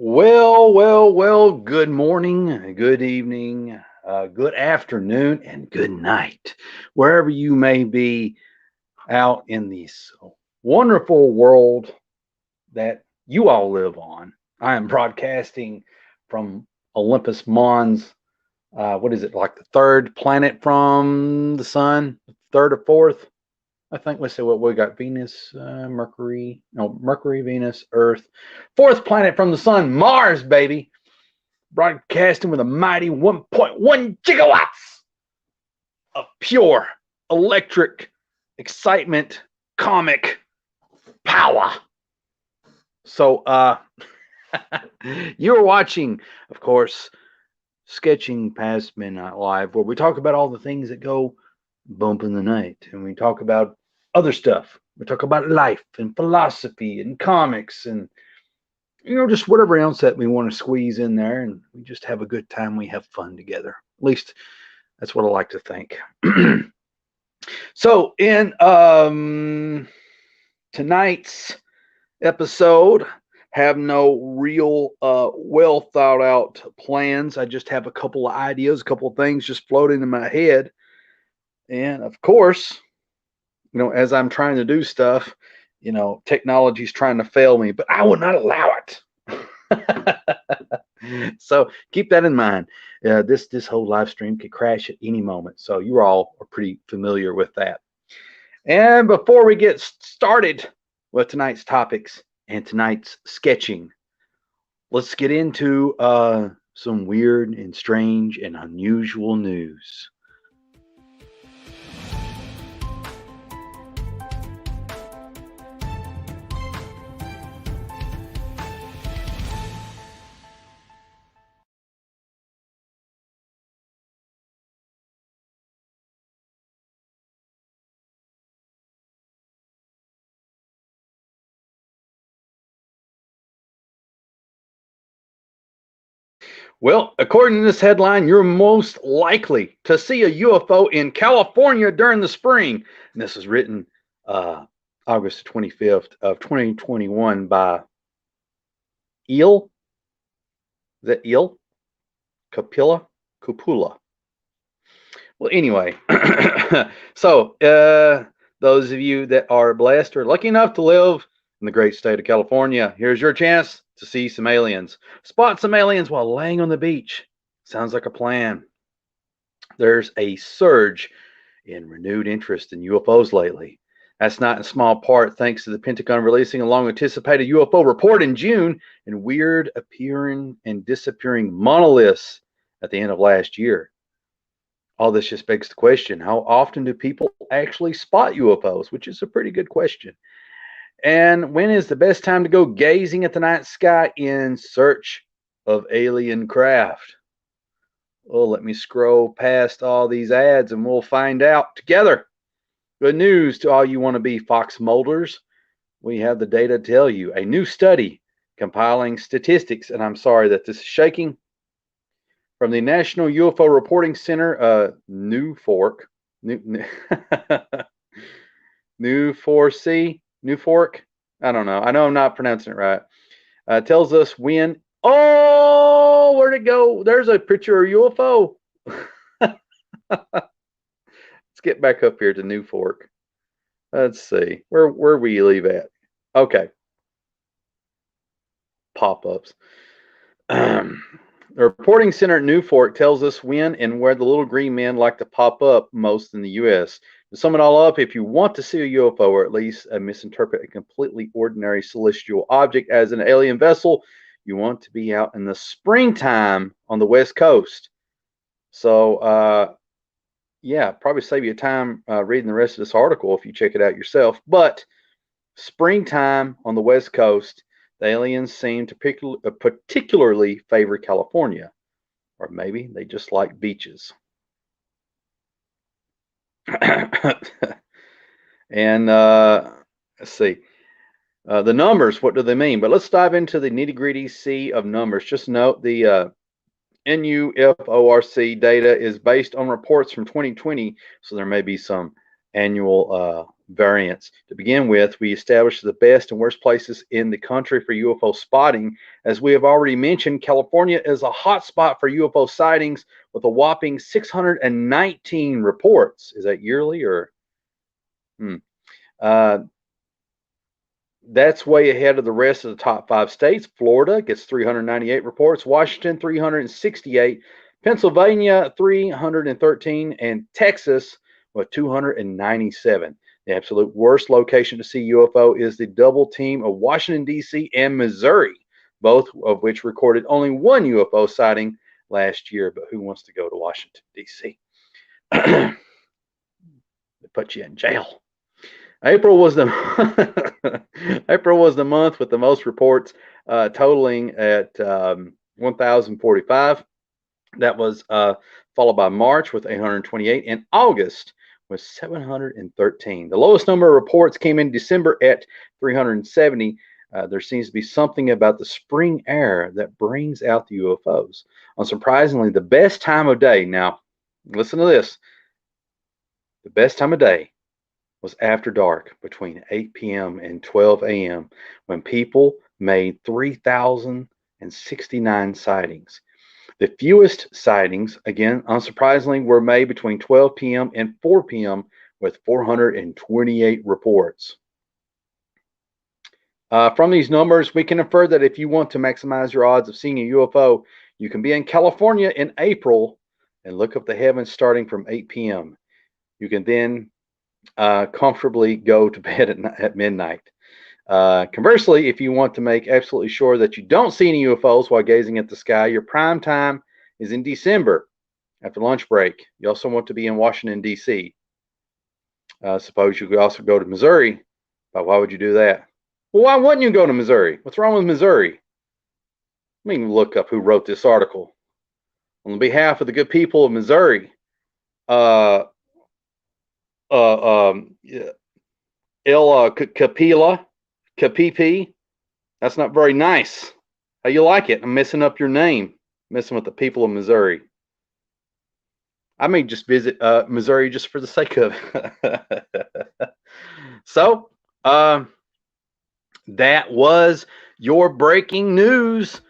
Well, good morning, good evening, good afternoon, and good night, wherever you may be out in this wonderful world that you all live on. I am broadcasting from Olympus Mons. What is it, like the third planet from the sun? Third or fourth? I think, let's see what we got: Venus, Mercury, no, Mercury, Venus, Earth. Fourth planet from the sun, Mars, baby. Broadcasting with a mighty 1.1 gigawatts of pure electric excitement, comic power. So, you're watching, of course, Sketching Past Midnight Live, where we talk about all the things that go bump in the night, and we talk about other stuff. We talk about life and philosophy and comics and just whatever else that we want to squeeze in there, and we just have a good time. We have fun together. At least that's what I like to think. So, in tonight's episode, have no real well thought out plans. I just have a couple of ideas, a couple of things just floating in my head. And of course, as I'm trying to do stuff, technology's trying to fail me, but I will not allow it. So keep that in mind. This whole live stream could crash at any moment. So you all are pretty familiar with that. And before we get started with tonight's topics and tonight's sketching, let's get into some weird and strange and unusual news. Well, according to this headline, you're most likely to see a UFO in California during the spring. And this is written August 25th of 2021 by Eel. Is that Eel? Cupula. Well, anyway, so those of you that are blessed or lucky enough to live in the great state of California, here's your chance to see some aliens. Spot some aliens while laying on the beach. Sounds like a plan. There's a surge in renewed interest in UFOs lately. That's not in small part thanks to the Pentagon releasing a long anticipated UFO report in June and weird appearing and disappearing monoliths at the end of last year. All this just begs the question, how often do people actually spot UFOs? Which is a pretty good question. And when is the best time to go gazing at the night sky in search of alien craft? Well, let me scroll past all these ads and we'll find out together. Good news to all you wannabe Fox Mulders. We have the data to tell you. A new study compiling statistics, and I'm sorry that this is shaking, from the National UFO Reporting Center, New Fork, I don't know. I know I'm not pronouncing it right. Tells us when. Oh, where'd it go? There's a picture of UFO. Let's get back up here to New Fork. Let's see. Where we leave at? Okay. Pop-ups. The reporting center at New Fork tells us when and where the little green men like to pop up most in the U.S. To sum it all up, if you want to see a UFO or at least misinterpret a completely ordinary celestial object as an alien vessel, you want to be out in the springtime on the West Coast. So, yeah, probably save you time reading the rest of this article if you check it out yourself. But springtime on the West Coast, the aliens seem to particularly favor California, or maybe they just like beaches. And let's see. The numbers, what do they mean? But let's dive into the nitty-gritty sea of numbers. Just note the NUFORC data is based on reports from 2020, so there may be some annual variance. To begin with, we established the best and worst places in the country for UFO spotting. As we have already mentioned, California is a hotspot for UFO sightings with a whopping 619 reports. Is that yearly or? Uh, that's way ahead of the rest of the top 5 states. Florida gets 398 reports, Washington 368, Pennsylvania 313, and Texas with 297. The absolute worst location to see UFO is the double team of Washington, D.C. and Missouri, both of which recorded only one UFO sighting last year. But who wants to go to Washington, D.C.? They put you in jail. April was the month with the most reports, totaling at 1,045. That was followed by March with 828, and August was 713. The lowest number of reports came in December at 370. There seems to be something about the spring air that brings out the UFOs. Unsurprisingly, the best time of day. Now, listen to this. The best time of day was after dark between 8 p.m. and 12 a.m. when people made 3,069 sightings. The fewest sightings, again, unsurprisingly, were made between 12 p.m. and 4 p.m. with 428 reports. From these numbers, we can infer that if you want to maximize your odds of seeing a UFO, you can be in California in April and look up the heavens starting from 8 p.m. You can then comfortably go to bed at midnight. Conversely, if you want to make absolutely sure that you don't see any UFOs while gazing at the sky, your prime time is in December after lunch break. You also want to be in Washington, D.C. Suppose you could also go to Missouri, but why would you do that? Well, why wouldn't you go to Missouri? What's wrong with Missouri? Let me look up who wrote this article. On behalf of the good people of Missouri, Capipi. That's not very nice. How you like it? I'm messing up your name, messing with the people of Missouri. I may just visit Missouri just for the sake of it. So, that was your breaking news.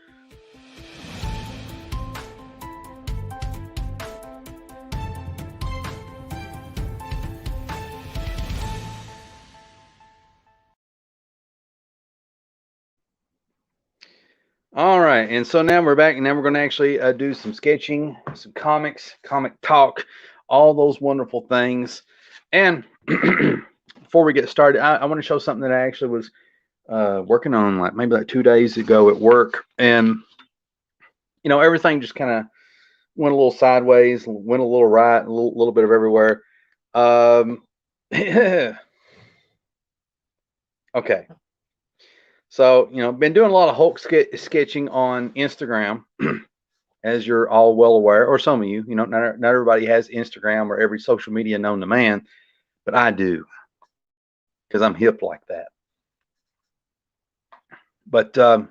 All right, and so now we're back, and now we're going to actually do some sketching, some comics, comic talk, all those wonderful things. And before we get started, I want to show something that I actually was working on maybe 2 days ago at work, and everything just kind of went a little sideways, went a little right, a little bit of everywhere. Okay. So, been doing a lot of Hulk sketching on Instagram, as you're all well aware, or some of you, not everybody has Instagram or every social media known to man, but I do, because I'm hip like that. But got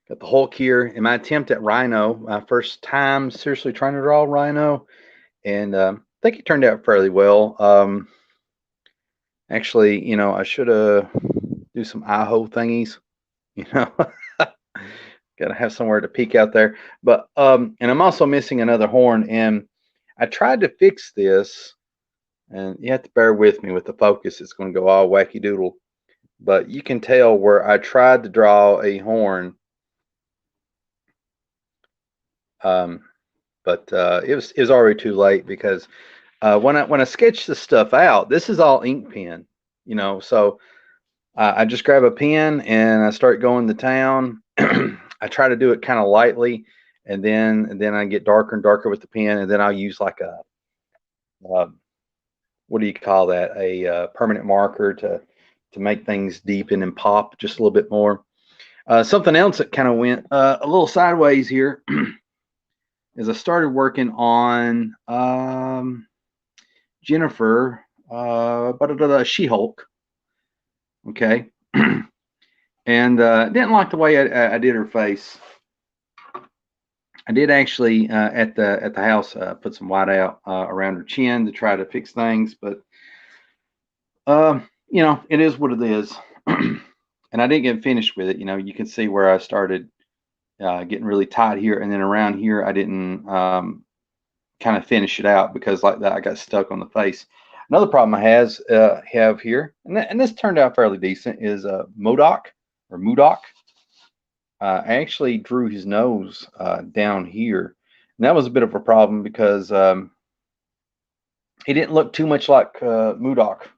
the Hulk here in my attempt at Rhino, my first time seriously trying to draw Rhino, and I think it turned out fairly well. Actually, I should do some eye hole thingies, gotta have somewhere to peek out there. But and I'm also missing another horn, and I tried to fix this, and you have to bear with me with the focus. It's going to go all wacky doodle, but you can tell where I tried to draw a horn, but it was already too late, because when I sketch this stuff out, this is all ink pen, so I just grab a pen and I start going to town. I try to do it kind of lightly, and then I get darker and darker with the pen, and then I'll use like a what do you call that? A permanent marker to make things deepen and pop just a little bit more. Something else that kind of went a little sideways here is I started working on Jennifer, She-Hulk. Okay. And didn't like the way I did her face. I did actually at the house put some white out around her chin to try to fix things, but it is what it is. And I didn't get finished with it. You can see where I started getting really tight here, and then around here I didn't kind of finish it out because like that I got stuck on the face. Another problem have here, and this turned out fairly decent, is Modoc or Modoc. I actually drew his nose down here, and that was a bit of a problem because he didn't look too much like Modoc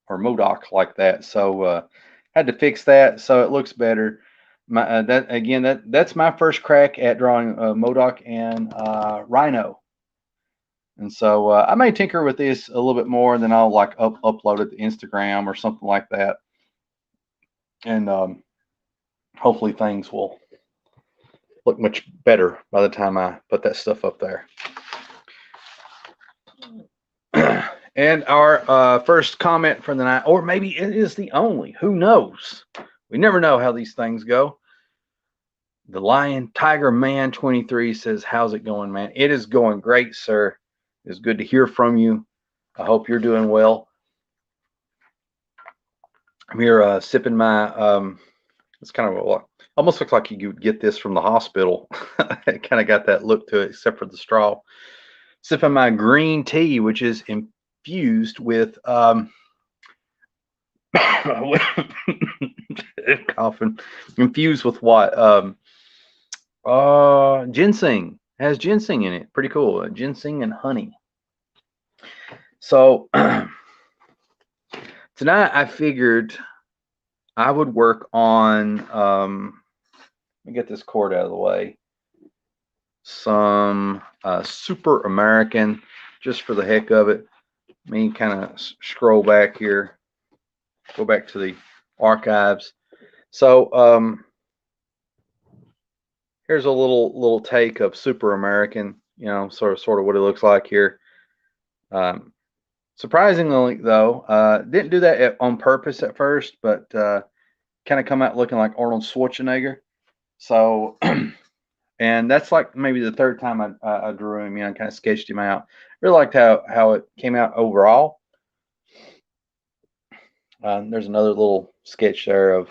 or Modoc like that. So had to fix that so it looks better. That's my first crack at drawing Modoc and Rhino. And so I may tinker with this a little bit more, and then I'll like upload it to Instagram or something like that. And hopefully things will look much better by the time I put that stuff up there. And our first comment for the night, or maybe it is the only, who knows? We never know how these things go. The Lion Tiger Man 23 says, "How's it going, man?" It is going great, sir. It's good to hear from you. I hope you're doing well. I'm here sipping my, it's kind of almost looks like you would get this from the hospital. It kind of got that look to it, except for the straw. Sipping my green tea, which is infused with, coughing, infused with what? Ginseng. It has ginseng in it. Pretty cool. Ginseng and honey. So tonight I figured I would work on, let me get this cord out of the way, some Super American, just for the heck of it. Let me kind of scroll back here, go back to the archives. So here's a little take of Super American, sort of what it looks like here. Surprisingly, though, didn't do that on purpose at first, but kind of come out looking like Arnold Schwarzenegger. So, and that's like maybe the third time I drew him. Kind of sketched him out. Really liked how it came out overall. There's another little sketch there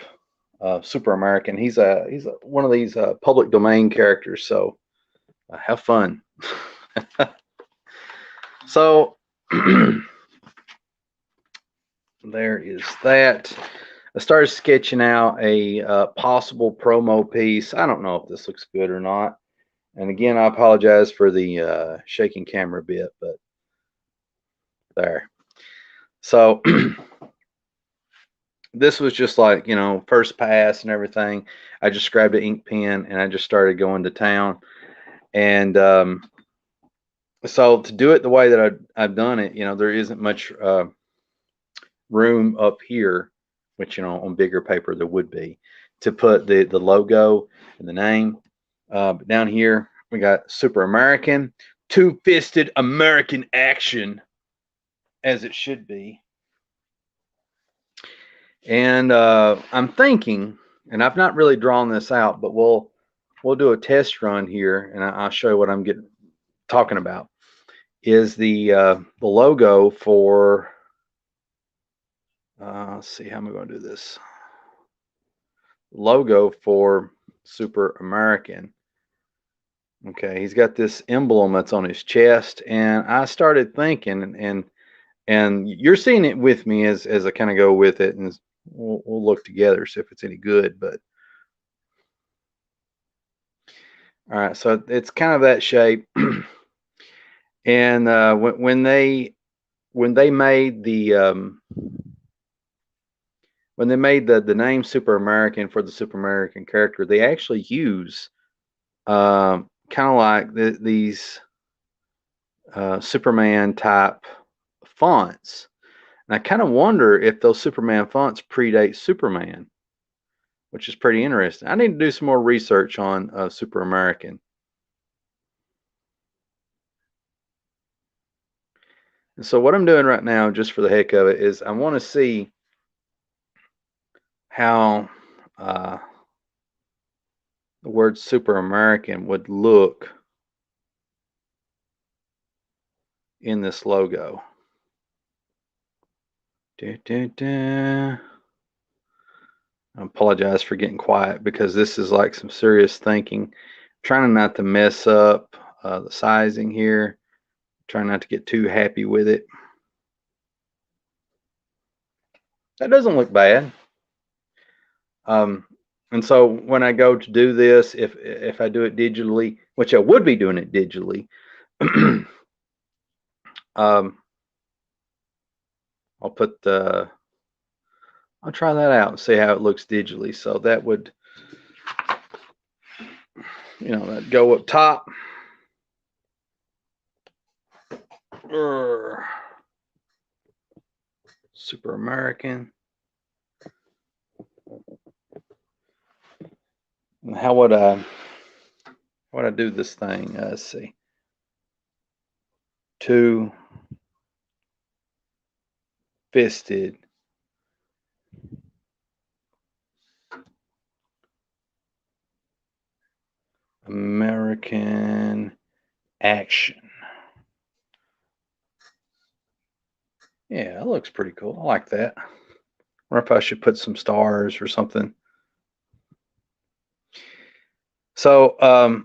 of Super American. He's one of these public domain characters. So have fun. So. There is that. I started sketching out a possible promo piece. I don't know if this looks good or not. And again, I apologize for the shaking camera bit, but there. So this was just like, first pass and everything. I just grabbed an ink pen and I just started going to town. And so to do it the way that I've done it, there isn't much room up here, which on bigger paper there would be, to put the logo and the name. But down here we got Super American, two-fisted American action, as it should be. And I'm thinking, and I've not really drawn this out, but we'll do a test run here, and I'll show you what I'm talking about. Is the logo for let's see, how am I going to do this? Logo for Super American. Okay, he's got this emblem that's on his chest, and I started thinking, and you're seeing it with me as I kind of go with it, and we'll look together, see if it's any good. But all right, so it's kind of that shape. And when they made the name Super American for the Super American character, they actually use kind of like these Superman type fonts. And I kind of wonder if those Superman fonts predate Superman, which is pretty interesting. I need to do some more research on Super American. And so what I'm doing right now, just for the heck of it, is I want to see how the word Super American would look in this logo. I apologize for getting quiet because this is like some serious thinking. I'm trying not to mess up the sizing here. Trying not to get too happy with it. That doesn't look bad. And so when I go to do this, if I do it digitally, which I would be doing it digitally, I'll put the, I'll try that out and see how it looks digitally. So that would, that'd go up top. Super American. How would I do this thing? Let's see. Two-fisted American action. Yeah, that looks pretty cool. I like that. I wonder if I should put some stars or something. So, all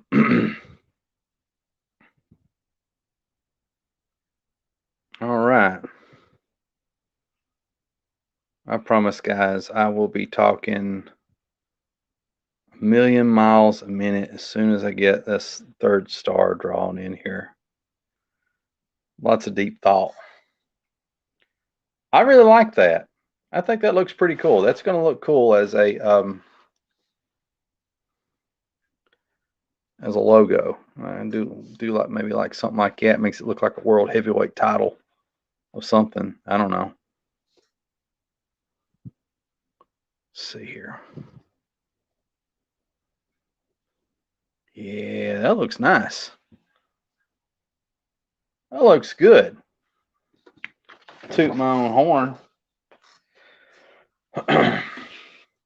right. I promise, guys, I will be talking a million miles a minute as soon as I get this third star drawn in here. Lots of deep thought. I really like that. I think that looks pretty cool. That's going to look cool as a logo. I do like maybe like something like that. Makes it look like a world heavyweight title of something. I don't know. Let's see here. Yeah, that looks nice. That looks good. Toot my own horn.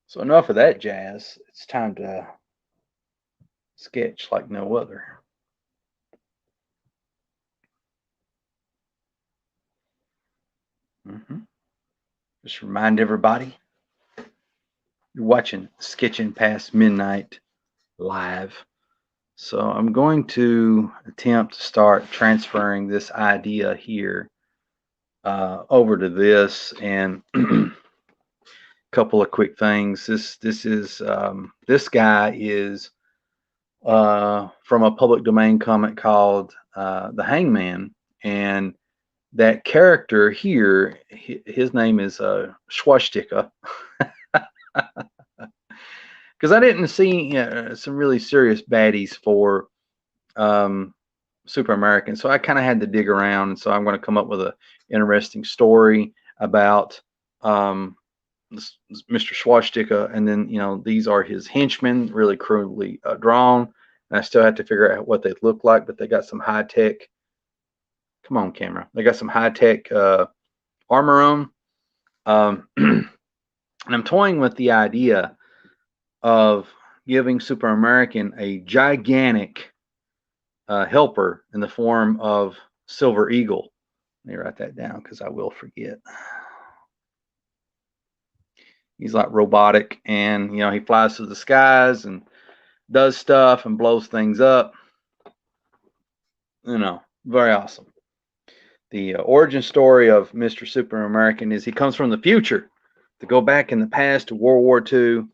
So enough of that jazz. It's time to sketch like no other. Just remind everybody you're watching Sketching Past Midnight live. So I'm going to attempt to start transferring this idea here over to this, and a couple of quick things. This guy is from a public domain comic called The Hangman, and that character here, his name is Swastika. Because I didn't see some really serious baddies for Super American, so I kind of had to dig around, and so I'm going to come up with an interesting story about Mr. Swastika, and then these are his henchmen, really crudely drawn, and I still have to figure out what they look like, but they got some high tech. Come on, camera! They got some high tech armor on, and I'm toying with the idea of giving Super American a gigantic helper in the form of Silver Eagle. Let me write that down because I will forget. He's like robotic, and he flies through the skies and does stuff and blows things up. Very awesome. The origin story of Mr. Super American is he comes from the future to go back in the past to World War II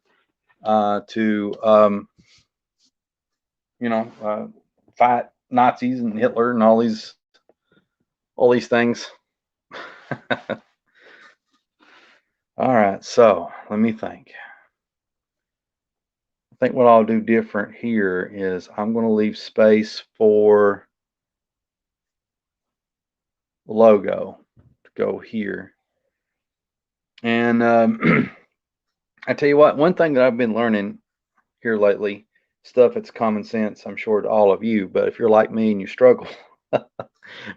to fight Nazis and Hitler and all these things. All right, so let me think. I think what I'll do different here is I'm going to leave space for the logo to go here. And I tell you what, one thing that I've been learning here lately, stuff that's common sense, I'm sure, to all of you, but if you're like me and you struggle,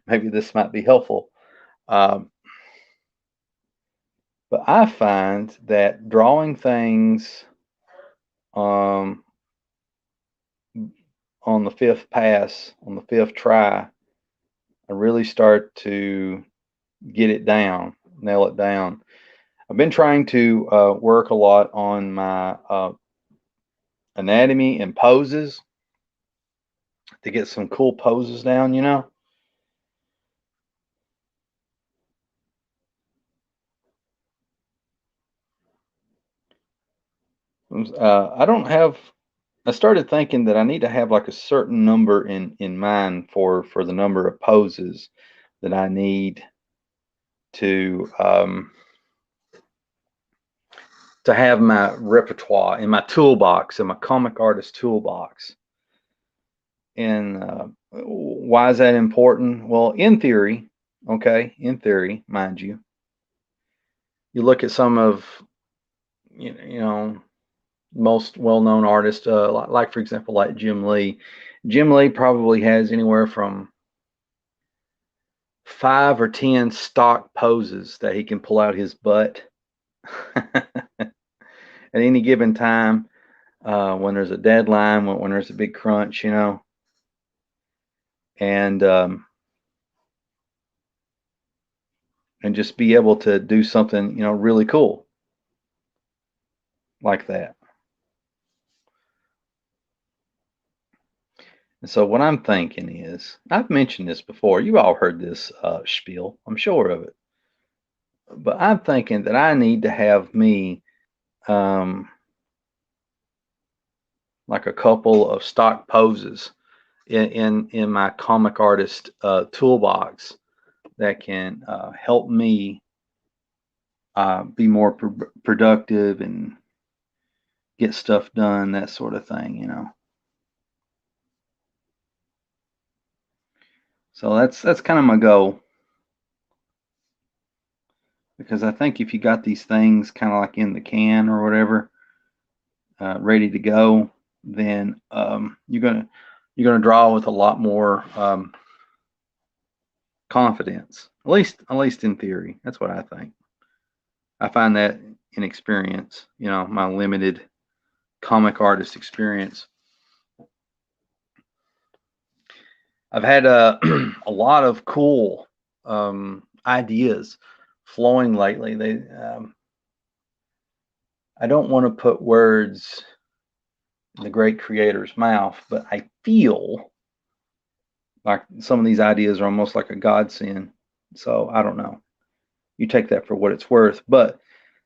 maybe this might be helpful. But I find that drawing things on the fifth pass, on the fifth try, I really start to get it down, nail it down. I've been trying to work a lot on my anatomy and poses to get some cool poses down, you know. I don't have. I started thinking that I need to have like a certain number in mind for the number of poses that I need to to have my repertoire in my toolbox, in my comic artist toolbox. And why is that important? Well, in theory, okay, in theory, mind you, you look at some of you know most well-known artists, like for example, like Jim Lee. Jim Lee probably has anywhere from 5 or 10 stock poses that he can pull out his butt at any given time when there's a deadline, when there's a big crunch, you know, and just be able to do something, you know, really cool like that. And so what I'm thinking is, I've mentioned this before. You all heard this spiel, I'm sure of it. But I'm thinking that I need to have me um, like a couple of stock poses in my comic artist toolbox that can help me be more productive and get stuff done, that sort of thing, you know. So that's kind of my goal, because I think if you got these things kind of like in the can or whatever, ready to go, then you're gonna draw with a lot more confidence. At least in theory, that's what I think. I find that in experience, you know, my limited comic artist experience. I've had a lot of cool ideas flowing lately. I don't want to put words in the great creator's mouth, but I feel like some of these ideas are almost like a godsend. So I don't know. You take that for what it's worth. But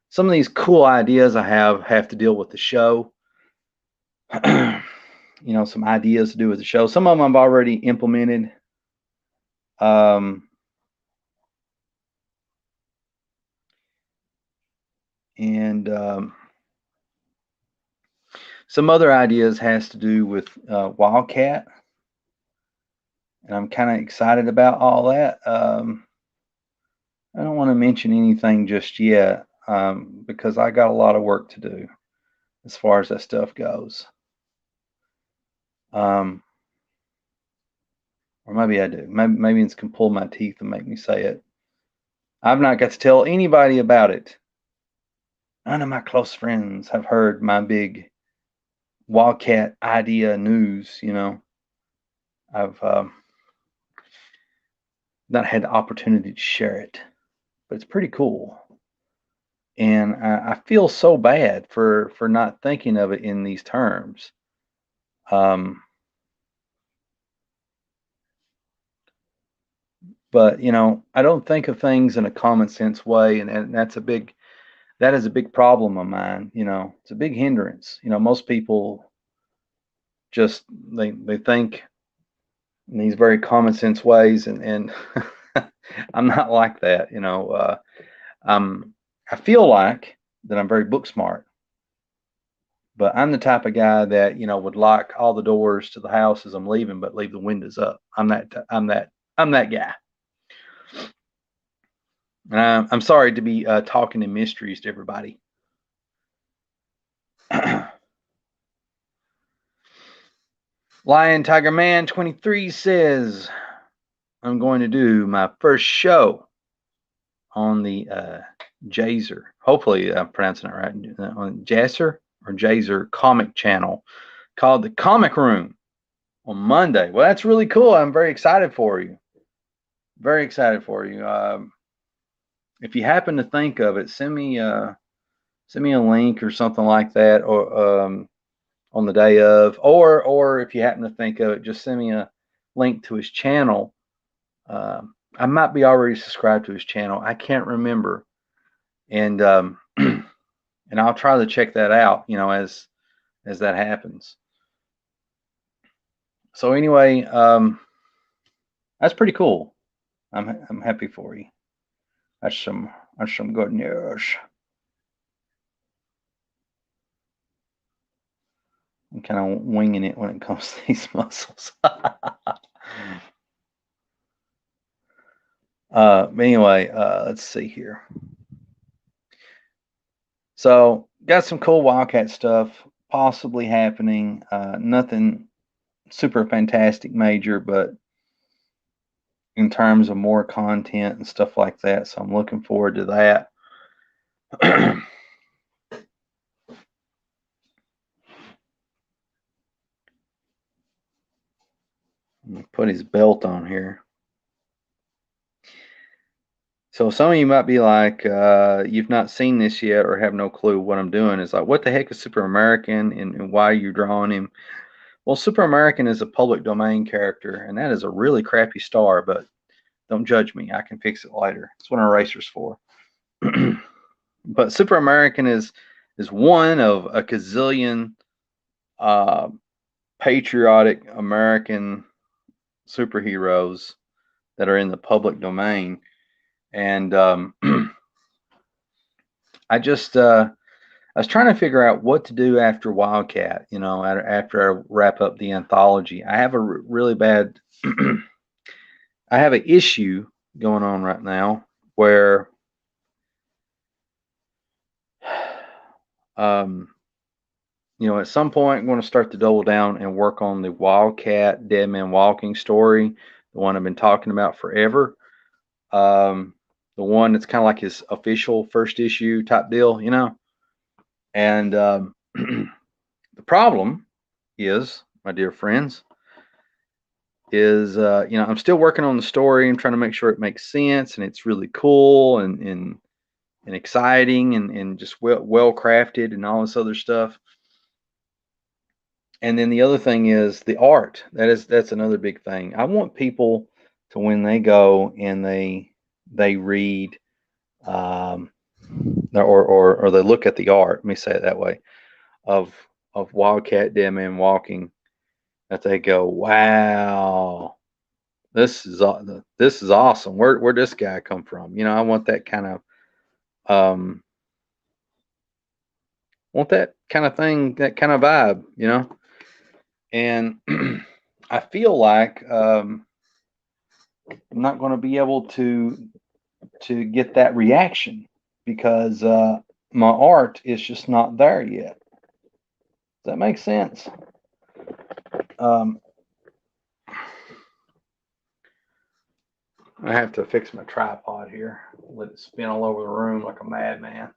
some of these cool ideas I have to deal with the show. You know, some ideas to do with the show. Some of them I've already implemented. Um, and some other ideas has to do with Wildcat, and I'm kind of excited about all that. I don't want to mention anything just yet because I got a lot of work to do as far as that stuff goes. Um, or maybe I do. Maybe it's can pull my teeth and make me say it. I've not got to tell anybody about it. None of my close friends have heard my big Wildcat idea news. You know, I've not had the opportunity to share it, but it's pretty cool. And I feel so bad for not thinking of it in these terms. Um, but you know, I don't think of things in a common sense way, and that is a big problem of mine. You know, it's a big hindrance. You know, most people just they think in these very common sense ways, and I'm not like that. You know, I feel like that I'm very book smart, but I'm the type of guy that, you know, would lock all the doors to the house as I'm leaving, but leave the windows up. I'm that guy. And I'm sorry to be talking in mysteries to everybody. Lion Tiger Man 23 says I'm going to do my first show on the Jazer. Hopefully I'm pronouncing it right. On Jazer or Jazer comic channel called The Comic Room on Monday. Well, that's really cool. I'm very excited for you. Very excited for you. if you happen to think of it, send me a link or something like that, or on the day of, or if you happen to think of it, just send me a link to his channel. I might be already subscribed to his channel. I can't remember, and and I'll try to check that out, as that happens. So anyway, that's pretty cool. I'm happy for you. That's some good news. I'm kind of winging it when it comes to these muscles. Anyway, let's see here. So got some cool Wildcat stuff possibly happening. Nothing super fantastic major, but in terms of more content and stuff like that. So I'm looking forward to that. Put his belt on here. So some of you might be like, you've not seen this yet or have no clue what I'm doing. Is like, what the heck is Super American, and why are you drawing him? Well, Super American is a public domain character, and that is a really crappy star, but don't judge me. I can fix it later. That's what an eraser's for. But Super American is one of a gazillion patriotic American superheroes that are in the public domain. And I was trying to figure out what to do after Wildcat, after I wrap up the anthology. I have a really bad, I have an issue going on right now where at some point I'm going to start to double down and work on the Wildcat Dead Man Walking story, the one I've been talking about forever. The one that's kind of like his official first issue type deal, And the problem is, my dear friends, is I'm still working on the story. I'm trying to make sure it makes sense and it's really cool and exciting and just well crafted and all this other stuff. And then the other thing is the art. That's another big thing. I want people to, when they go and they read or they look at the art, let me say it that way, of Wildcat Dead Man Walking, that they go, wow, this is awesome. Where'd this guy come from? I want that kind of thing, that kind of vibe, And I feel like I'm not going to be able to get that reaction because my art is just not there yet. Does that make sense? I have to fix my tripod here. Let it spin all over the room like a madman.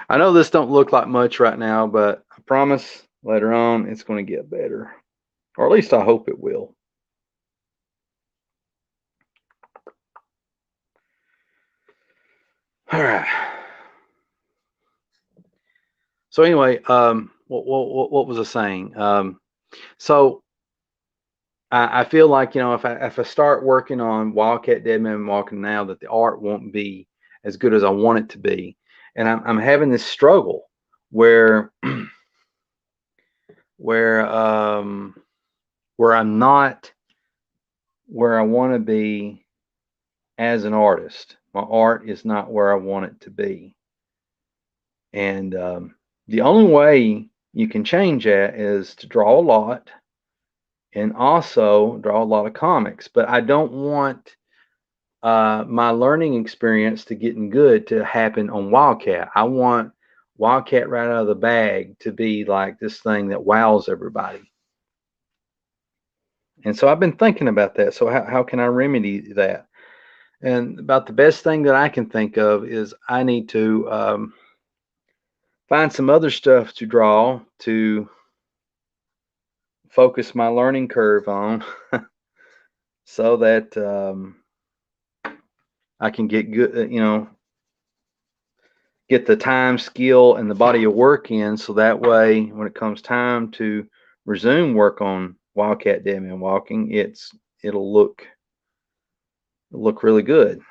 I know this don't look like much right now, but I promise later on it's going to get better. Or at least I hope it will. All right. So anyway, what was I saying? So I feel like, if I start working on Wildcat Dead Man Walking now, that the art won't be as good as I want it to be, and I'm having this struggle where I'm not where I want to be as an artist. My art is not where I want it to be, and the only way you can change that is to draw a lot and also draw a lot of comics. But I don't want my learning experience to getting good to happen on Wildcat. I want Wildcat right out of the bag to be like this thing that wows everybody. And so I've been thinking about that. So how can I remedy that? And about the best thing that I can think of is I need to find some other stuff to draw to focus my learning curve on so that I can get good, get the time, skill, and the body of work in, so that way when it comes time to resume work on Wildcat Deadman Walking, it'll look really good.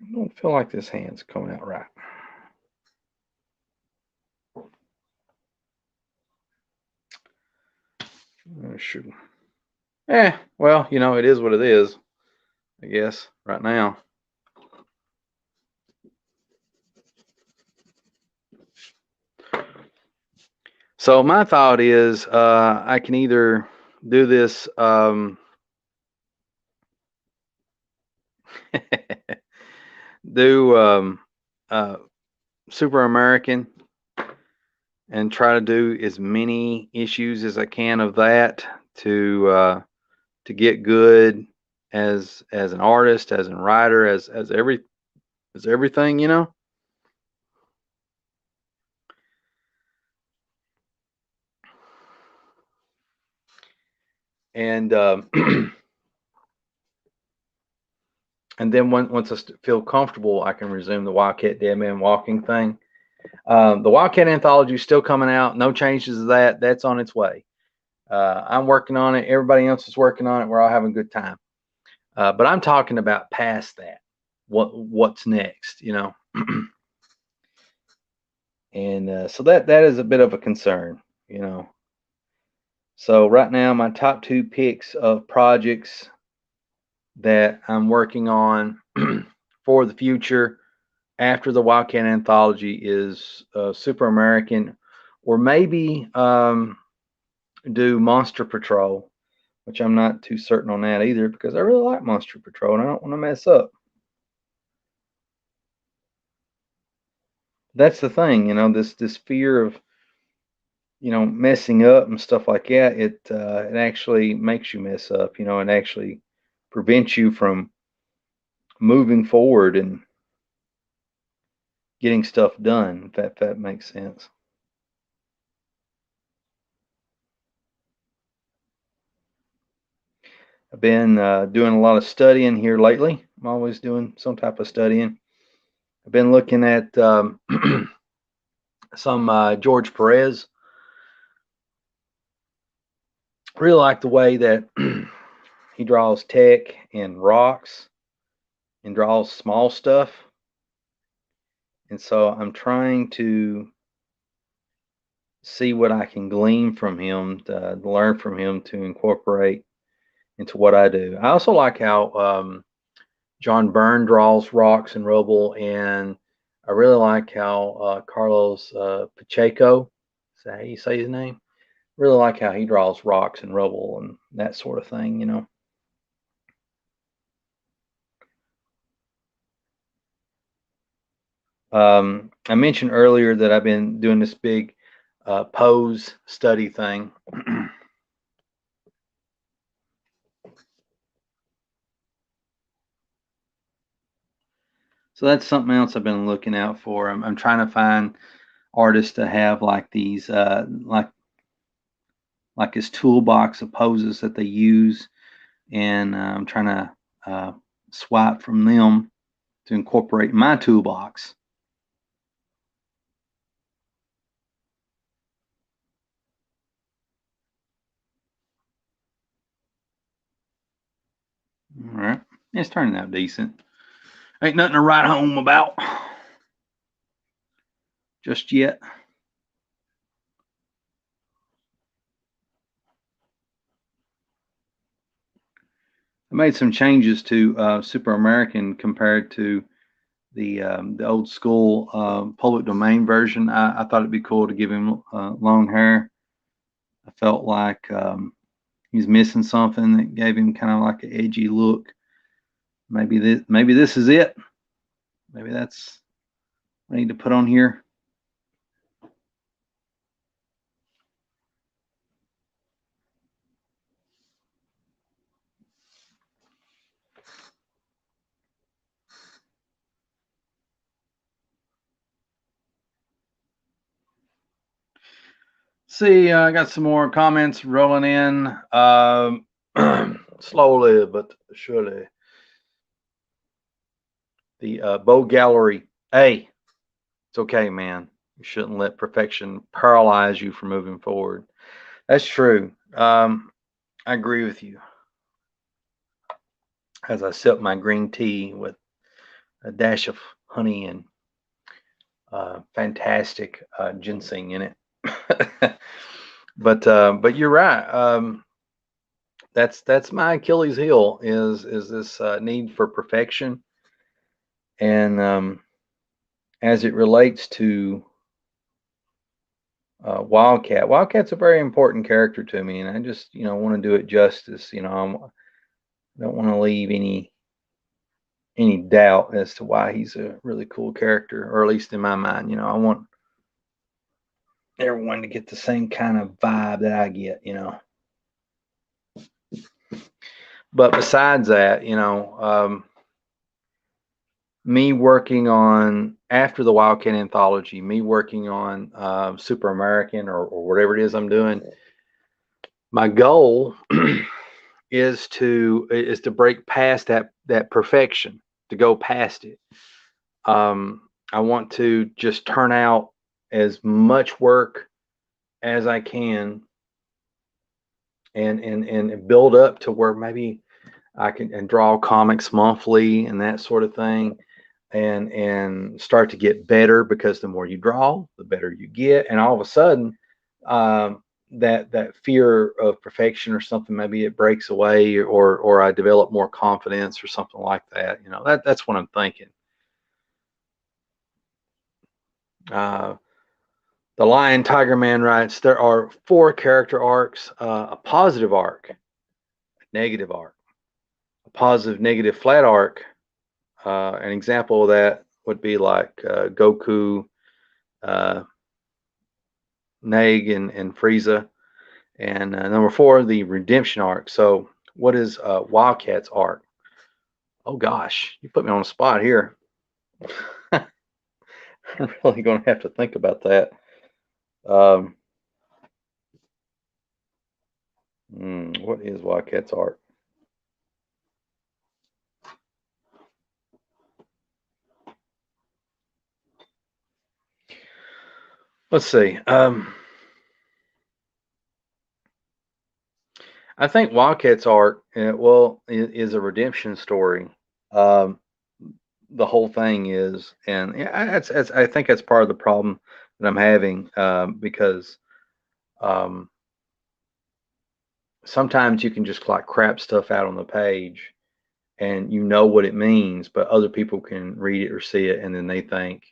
I don't feel like this hand's coming out right. Shoot. Well, it is what it is, I guess, right now. So my thought is I can either do this do Super American and try to do as many issues as I can of that to get good as an artist, as a writer, as everything, and and then once I feel comfortable, I can resume the Wildcat Deadman Walking thing. The Wildcat anthology is still coming out. No changes to that. That's on its way. I'm working on it. Everybody else is working on it. We're all having a good time. But I'm talking about past that. What's next? And so that is a bit of a concern. So right now, my top two picks of projects that I'm working on for the future after the Wildcat anthology is Super American, or maybe do Monster Patrol, which I'm not too certain on that either because I really like Monster Patrol and I don't want to mess up. That's the thing, this fear of messing up and stuff like that. It actually makes you mess up, and actually prevents you from moving forward and getting stuff done. If that makes sense. I've been doing a lot of studying here lately. I'm always doing some type of studying. I've been looking at some George Perez. Really like the way that he draws tech and rocks and draws small stuff. And so I'm trying to see what I can glean from him, to learn from him to incorporate into what I do. I also like how John Byrne draws rocks and rubble, and I really like how Carlos Pacheco, is that how you say his name? Really like how he draws rocks and rubble and that sort of thing. I mentioned earlier that I've been doing this big pose study thing. So that's something else I've been looking out for. I'm trying to find artists to have like these, like this toolbox of poses that they use, and I'm trying to swipe from them to incorporate my toolbox. All right, it's turning out decent. Ain't nothing to write home about just yet. I made some changes to Super American compared to the old school public domain version. I thought it'd be cool to give him long hair. I felt like he's missing something that gave him kind of like an edgy look. Maybe this is it. Maybe that's what I need to put on here. See, I got some more comments rolling in. Slowly but surely. The Bow Gallery. Hey, it's okay, man. You shouldn't let perfection paralyze you from moving forward. That's true. I agree with you. As I sip my green tea with a dash of honey and fantastic ginseng in it. But you're right. That's my Achilles heel is this need for perfection, and as it relates to Wildcat. Wildcat's a very important character to me, and I just want to do it justice. I don't want to leave any doubt as to why he's a really cool character, or at least in my mind. I want everyone to get the same kind of vibe that I get. But besides that, me working on after the Wildcat anthology, me working on Super American or whatever it is I'm doing. My goal is to break past that perfection, to go past it. I want to just turn out as much work as I can and build up to where maybe I can and draw comics monthly and that sort of thing, and start to get better, because the more you draw, the better you get, and all of a sudden, that fear of perfection or something, maybe it breaks away, or I develop more confidence or something like that. That's what I'm thinking. The Lion Tiger Man writes, there are 4 character arcs: a positive arc, a negative arc, a positive negative flat arc. An example of that would be like Goku, Neg, and Frieza. And number 4, the redemption arc. So what is Wildcat's arc? Oh gosh, you put me on the spot here. I'm really going to have to think about that. What is Wildcat's arc? Let's see. I think Wildcat's arc, is a redemption story. Um, the whole thing is, and yeah, I think that's part of the problem that I'm having, because um, sometimes you can just like crap stuff out on the page, and you know what it means, but other people can read it or see it, and then they think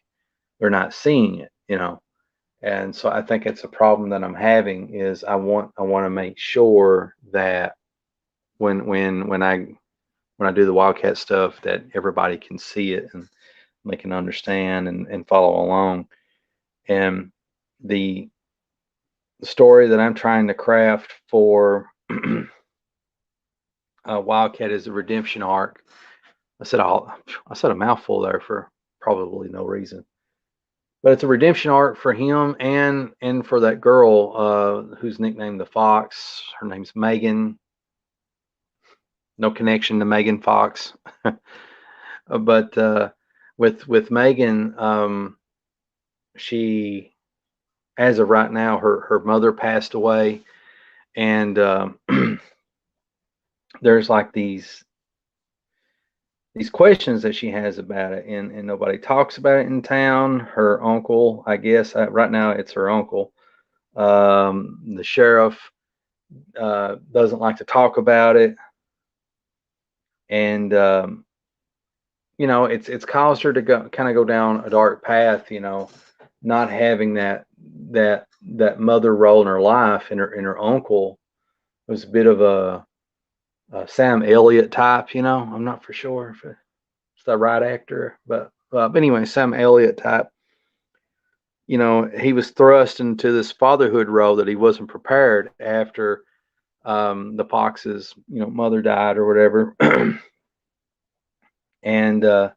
they're not seeing it. And so I think it's a problem that I'm having, is I want to make sure that when I do the Wildcat stuff, that everybody can see it and they can understand and follow along. And the story that I'm trying to craft for Wildcat is the redemption arc. I said a mouthful there for probably no reason, but it's a redemption arc for him and for that girl who's nicknamed the Fox. Her name's Megan. No connection to Megan Fox, but with Megan, she, as of right now, her mother passed away, and there's like these questions that she has about it, and nobody talks about it in town. Her uncle, I guess, right now it's her uncle, the sheriff, doesn't like to talk about it, and it's caused her to go down a dark path. Not having that mother role in her life, and her uncle was a bit of a Sam Elliott type. I'm not for sure if it's the right actor, but anyway, Sam Elliott type. He was thrust into this fatherhood role that he wasn't prepared after the Fox's mother died or whatever, and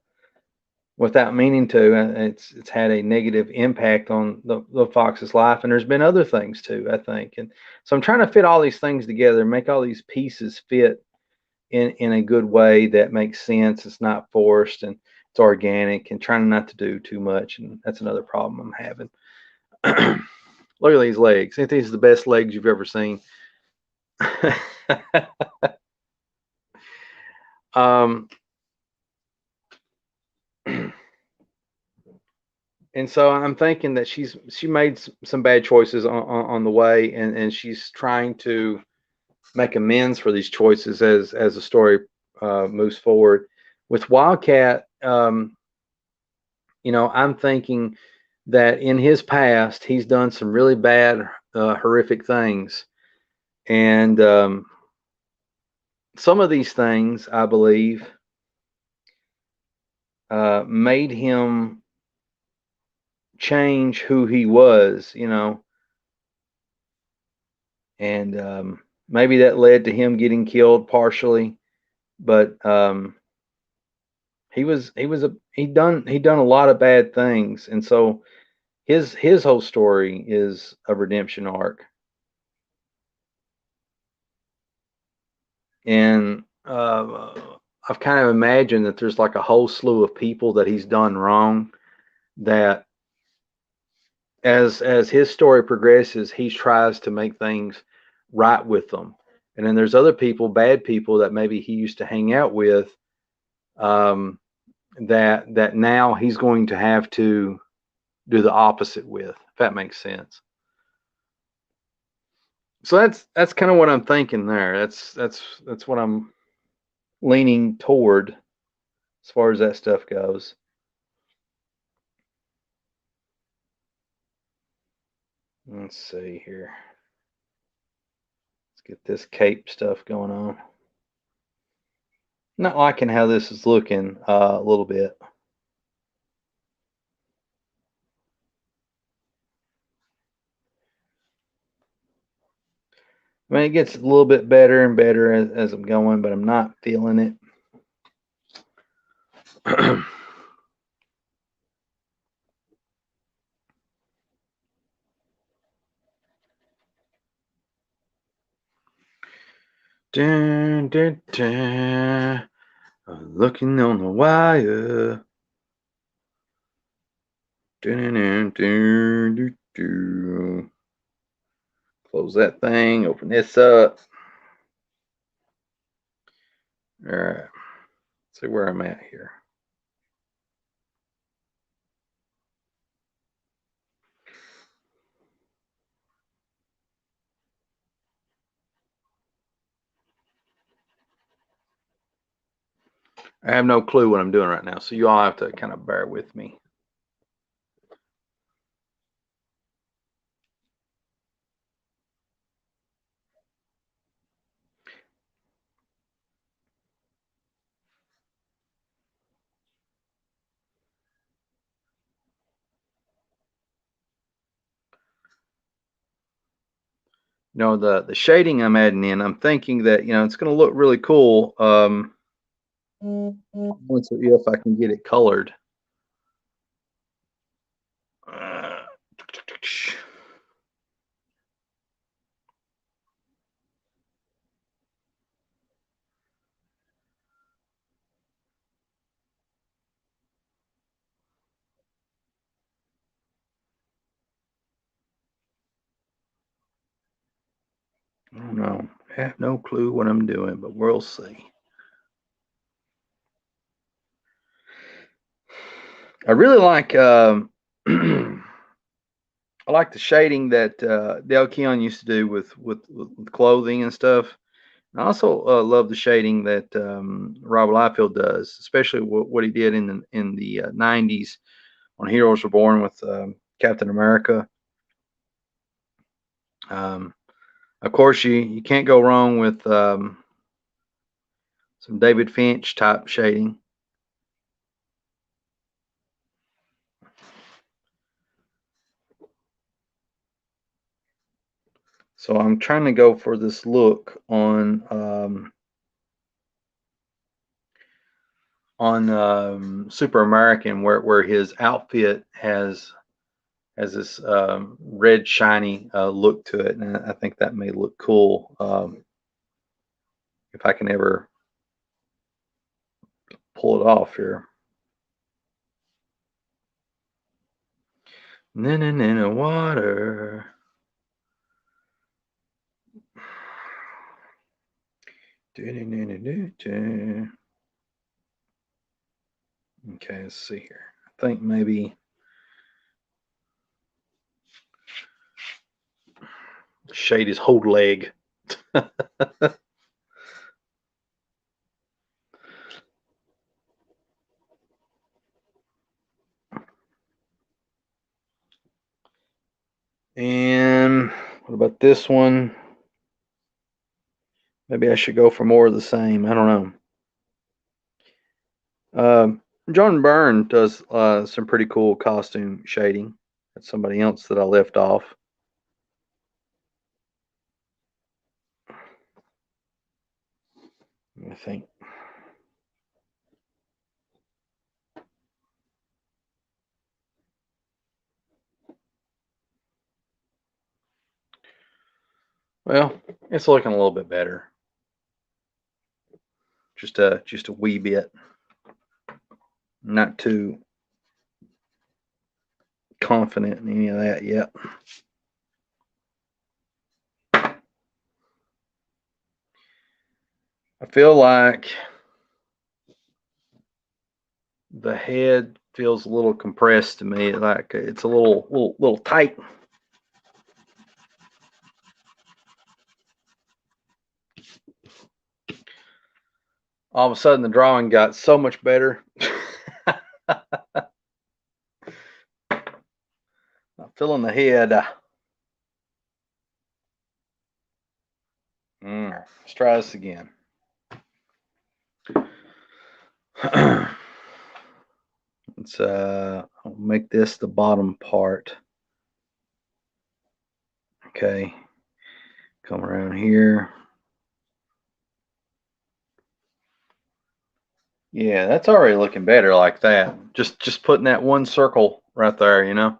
without meaning to. It's had a negative impact on the fox's life, and there's been other things too, I think. And so I'm trying to fit all these things together, make all these pieces fit in a good way that makes sense. It's not forced and it's organic, and trying not to do too much. And that's another problem I'm having. Look at these legs. I think these are the best legs you've ever seen. um, and so I'm thinking that she made some bad choices on the way, and she's trying to make amends for these choices as the story moves forward. With Wildcat, I'm thinking that in his past he's done some really bad, horrific things, and some of these things, I believe, made him change who he was, and maybe that led to him getting killed partially. But he done a lot of bad things, and so his whole story is a redemption arc. And I've kind of imagined that there's like a whole slew of people that he's done wrong, that as his story progresses, he tries to make things right with them. And then there's other people, bad people that maybe he used to hang out with, um, that now he's going to have to do the opposite with, if that makes sense. So that's kind of what I'm thinking there. That's what I'm leaning toward as far as that stuff goes. Let's see here. Let's get this cape stuff going on. Not liking how this is looking a little bit. I mean, it gets a little bit better and better as I'm going, but I'm not feeling it. Dun, dun, dun. Looking on the wire. Dun, dun, dun, dun, dun. Close that thing. Open this up. All right. See where I'm at here. I have no clue what I'm doing right now, so you all have to kind of bear with me. The shading I'm adding in, I'm thinking that it's going to look really cool once if I can get it colored. Uh, I don't know. I have no clue what I'm doing, but we'll see. I really like I like the shading that Dale Keown used to do with clothing and stuff. I also love the shading that Rob Liefeld does, especially what he did in the 90s when Heroes Were Born with Captain America. Um, of course, you can't go wrong with some David Finch type shading. So I'm trying to go for this look on on Super American where his outfit has this red shiny look to it, and I think that may look cool if I can ever pull it off here. Na water. Okay, let's see here. I think maybe shade his whole leg. And what about this one? Maybe I should go for more of the same. I don't know. John Byrne does some pretty cool costume shading. That's somebody else that I left off. I think. Well, it's looking a little bit better. Just a wee bit. Not too confident in any of that yet. I feel like the head feels a little compressed to me. Like it's a little tight. All of a sudden, the drawing got so much better. I'm feeling the head. Let's try this again. Let's I'll make this the bottom part. Okay, come around here. Yeah, that's already looking better like that. Just putting that one circle right there, you know.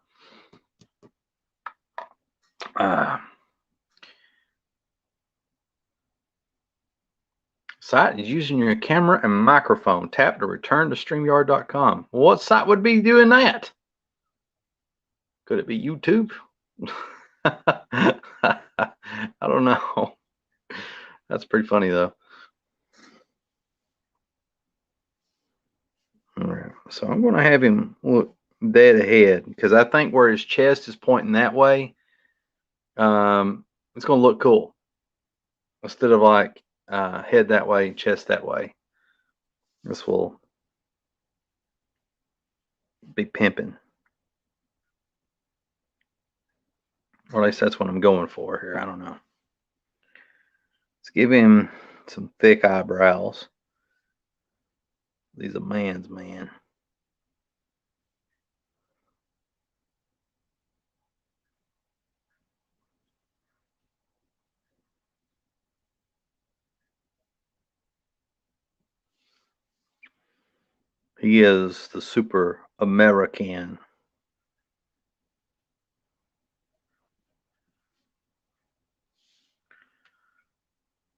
Site is using your camera and microphone. Tap to return to StreamYard.com. What site would be doing that? Could it be YouTube? I don't know. That's pretty funny though. All right, so I'm going to have him look dead ahead because I think where his chest is pointing that way, it's going to look cool instead of like head that way, chest that way. This will be pimping, or at least that's what I'm going for here. I don't know. Let's give him some thick eyebrows. He's a man's man. He is the super American.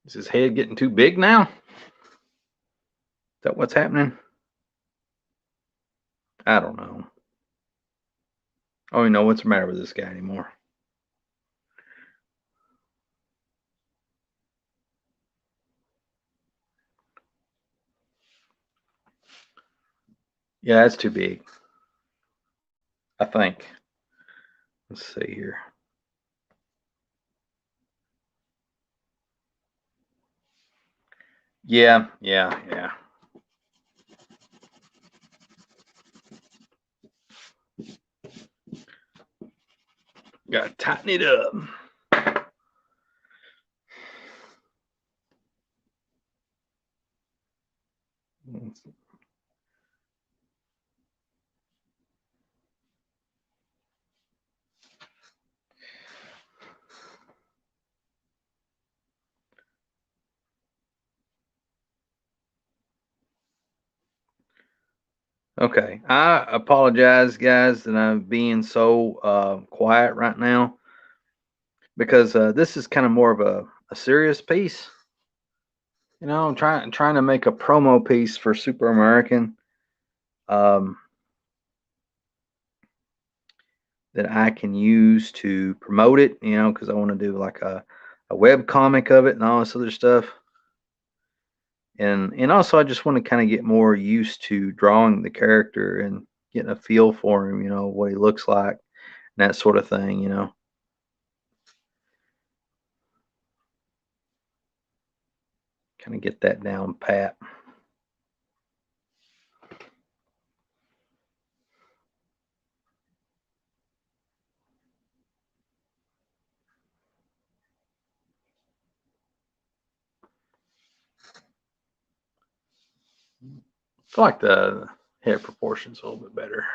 Is his head getting too big now? Is that what's happening? I don't know. I don't even know what's the matter with this guy anymore. Yeah, that's too big. I think. Let's see here. Yeah. Gotta tighten it up. Okay, I apologize, guys, that I'm being so quiet right now because this is kind of more of a serious piece. You know, I'm trying to make a promo piece for Super American um, that I can use to promote it. You know, because I want to do like a web comic of it and all this other stuff. And also I just want to kind of get more used to drawing the character and getting a feel for him. You know, what he looks like and that sort of thing. You know, kind of get that down pat. I feel like the head proportions a little bit better.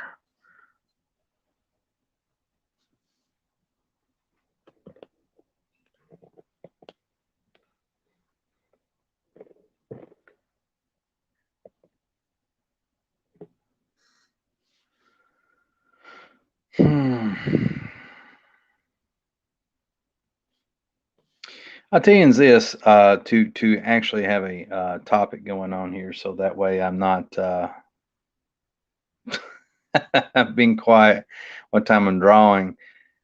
Hmm. I'll tell you this to actually have a topic going on here, so that way I'm not being quiet one time I'm drawing.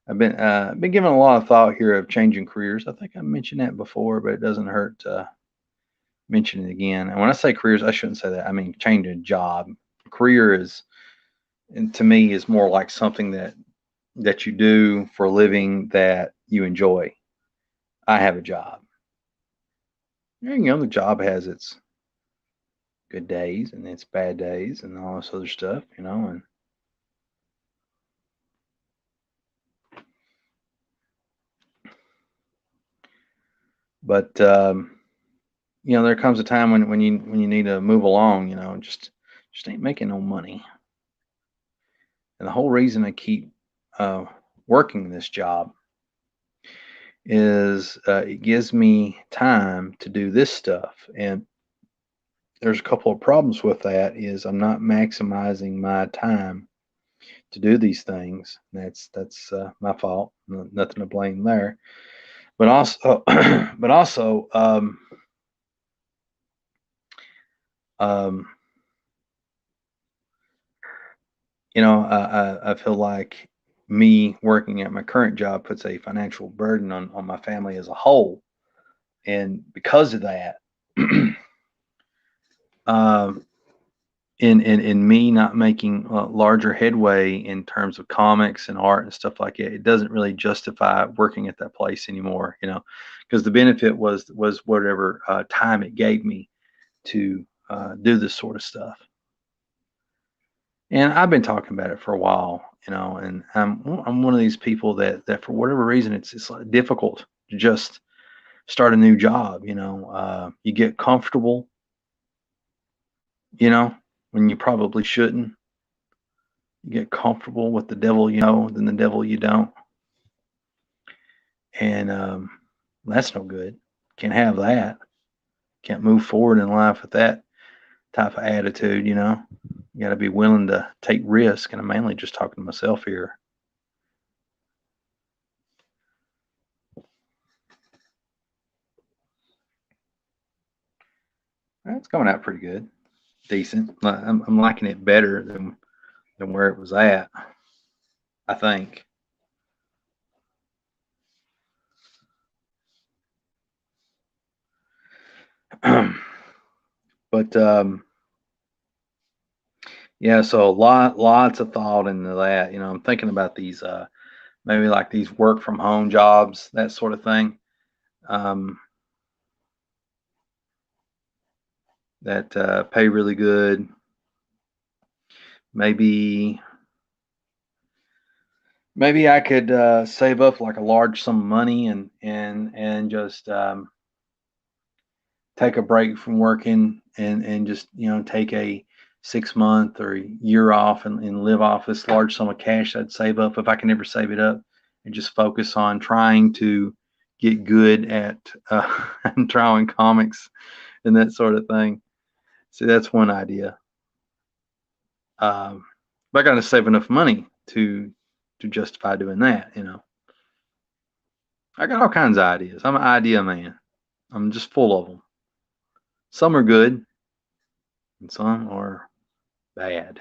I've been giving a lot of thought here of changing careers. I think I mentioned that before, but it doesn't hurt to mention it again. And when I say careers, I shouldn't say that. I mean changing job. Career is, and to me, is more like something that you do for a living that you enjoy. I have a job. You know, the job has its good days and its bad days and all this other stuff, you know. And but you know, there comes a time when you need to move along, you know, just ain't making no money. And the whole reason I keep uh, working this job is it gives me time to do this stuff. And there's a couple of problems with that. Is I'm not maximizing my time to do these things. That's my fault. Nothing to blame there. But also, but also, um, you know, I feel like me working at my current job puts a financial burden on my family as a whole, and because of that, um, in me not making larger headway in terms of comics and art and stuff like it, it doesn't really justify working at that place anymore. You know, because the benefit was whatever time it gave me to do this sort of stuff. And I've been talking about it for a while, you know, and I'm one of these people that for whatever reason it's like difficult to just start a new job. You know, you get comfortable, you know, when you probably shouldn't. You get comfortable with the devil you know than the devil you don't, and that's no good. Can't have that. Can't move forward in life with that type of attitude. You know, you got to be willing to take risk. And I'm mainly just talking to myself here. It's coming out pretty good, decent. I'm liking it better than where it was at. I think. But yeah, so lots of thought into that. You know, I'm thinking about these maybe like these work from home jobs, that sort of thing. Um, that pay really good. Maybe maybe I could save up like a large sum of money and just take a break from working and just take a 6 month or a year off and live off this large sum of cash I'd save up if I can ever save it up and just focus on trying to get good at drawing comics and that sort of thing. See, that's one idea. But I got to save enough money to justify doing that. I got all kinds of ideas. I'm an idea man. I'm just full of them. Some are good, and some are bad.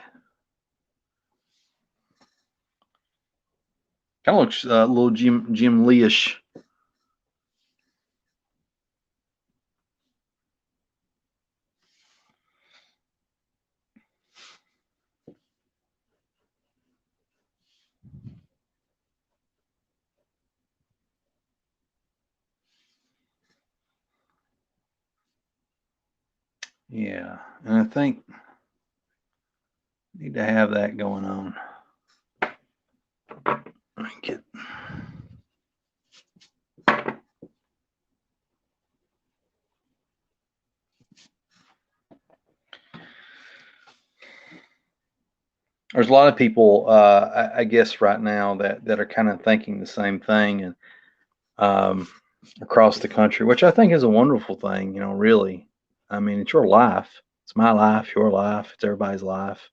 Kind of looks a little Jim Lee-ish. Yeah, and I think need to have that going on. Get there's a lot of people, I guess, right now that are kind of thinking the same thing, and um, across the country, which I think is a wonderful thing. Really, I mean, it's your life, it's my life, your life, it's everybody's life,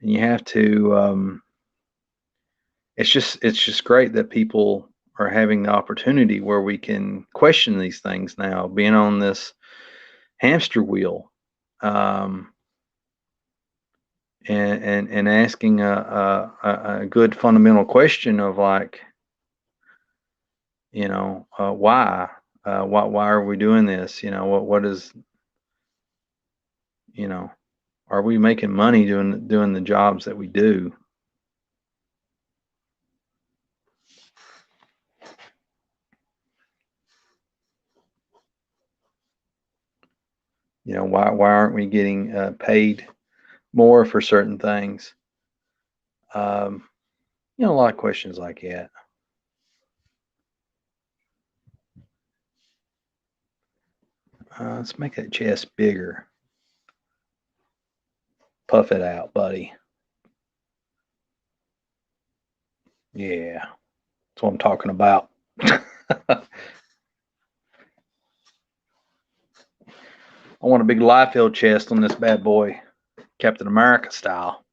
and you have to. It's just great that people are having the opportunity where we can question these things now, being on this hamster wheel. Um, and asking a good fundamental question of like, why are we doing this? What is, you know, are we making money doing the jobs that we do? Why aren't we getting paid more for certain things? Um, a lot of questions like that. Let's make that chest bigger. Puff it out, buddy. Yeah, that's what I'm talking about. I want a big Liefeld chest on this bad boy, Captain America style.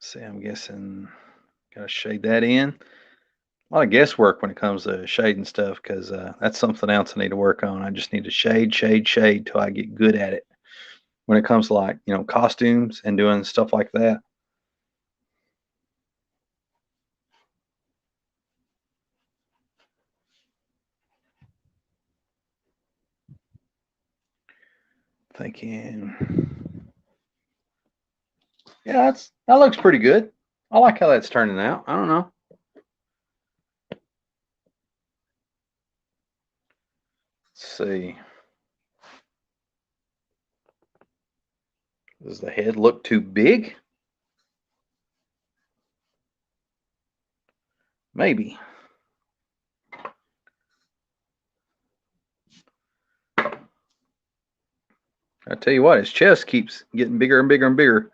See, I'm guessing gotta shade that in. A lot of guesswork when it comes to shading stuff because that's something else I need to work on. I just need to shade till I get good at it. When it comes to like costumes and doing stuff like that. Thinking, yeah, that looks pretty good. I like how that's turning out. I don't know. Let's see. Does the head look too big? Maybe. I tell you what, his chest keeps getting bigger and bigger and bigger.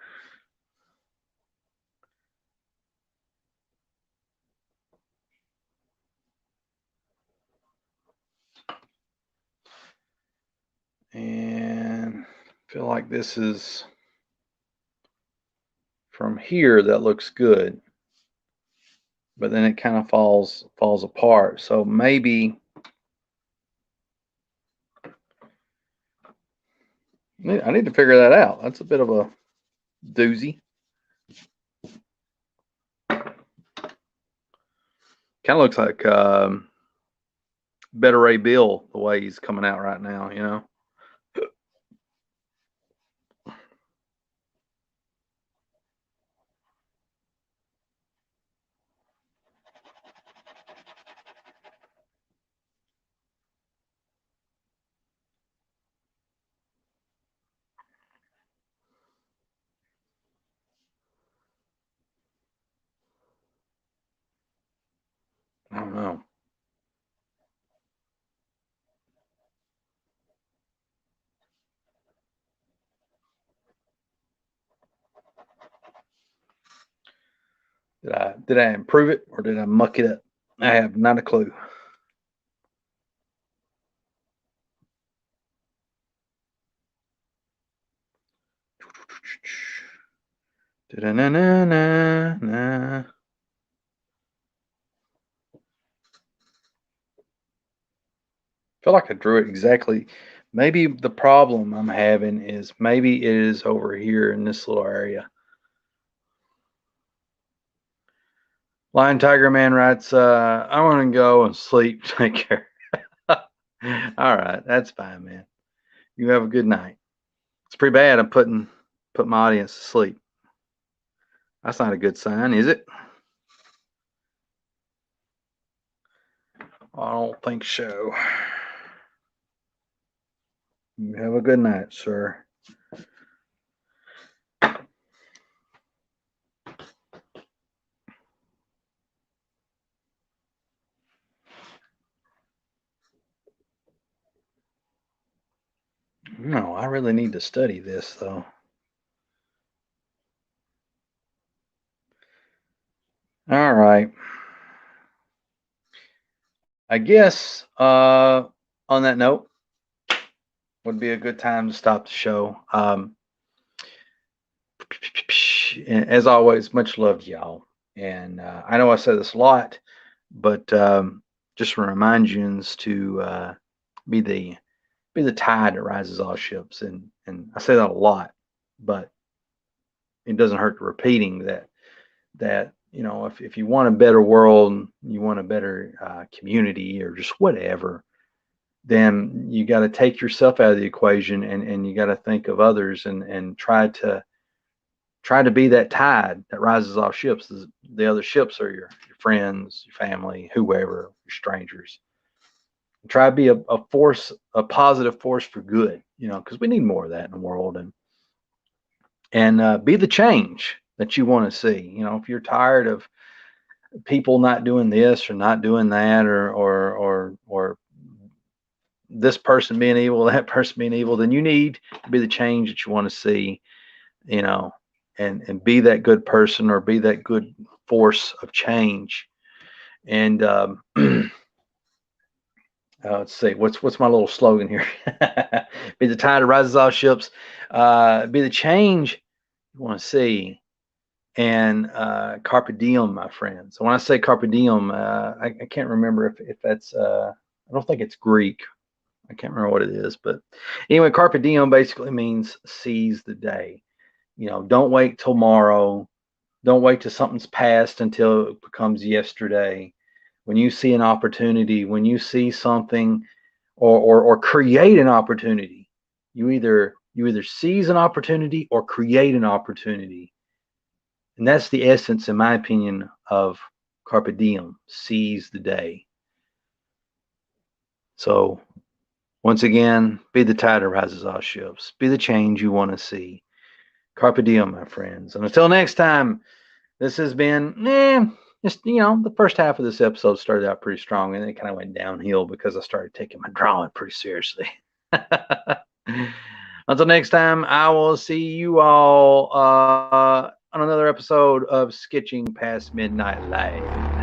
And I feel like this is from here that looks good, but then it kind of falls apart. So maybe I need to figure that out. That's a bit of a doozy. Kind of looks like Better Ray Bill the way he's coming out right now. I don't know. Did I improve it or did I muck it up? I have not a clue. Da-na-na-na-na. Feel like I drew it exactly. Maybe the problem I'm having is maybe it is over here in this little area. Lion Tiger Man writes, I want to go and sleep. Take care. All right, that's fine, man. You have a good night. It's pretty bad. I'm putting my audience to sleep. That's not a good sign, is it? I don't think so. You have a good night, sir. No, I really need to study this, though. All right. I guess on that note, would be a good time to stop the show. As always, much love to y'all. And I know I say this a lot, but just to remind you to be the tide that rises all ships. And I say that a lot, but it doesn't hurt repeating that if you want a better world, you want a better community or just whatever, then you got to take yourself out of the equation and you got to think of others and try to be that tide that rises off ships. The other ships are your friends, your family, whoever, your strangers. Try to be a force, a positive force for good, because we need more of that in the world, and be the change that you want to see. If you're tired of people not doing this or not doing that, or this person being evil, that person being evil, then you need to be the change that you want to see, and be that good person or be that good force of change. And let's see, what's my little slogan here? Be the tide that rises all ships. Be the change you want to see, and carpe diem, my friend. So when I say carpe diem, I can't remember if that's I don't think it's Greek. I can't remember what it is, but anyway, carpe diem basically means seize the day. Don't wait till tomorrow. Don't wait till something's past until it becomes yesterday. When you see an opportunity, when you see something, or create an opportunity, you either seize an opportunity or create an opportunity. And that's the essence, in my opinion, of carpe diem, seize the day. So once again, be the tide that rises all ships. Be the change you want to see. Carpe diem, my friends. And until next time, this has been, just, the first half of this episode started out pretty strong and it kind of went downhill because I started taking my drawing pretty seriously. Until next time, I will see you all on another episode of Sketching Past Midnight Live.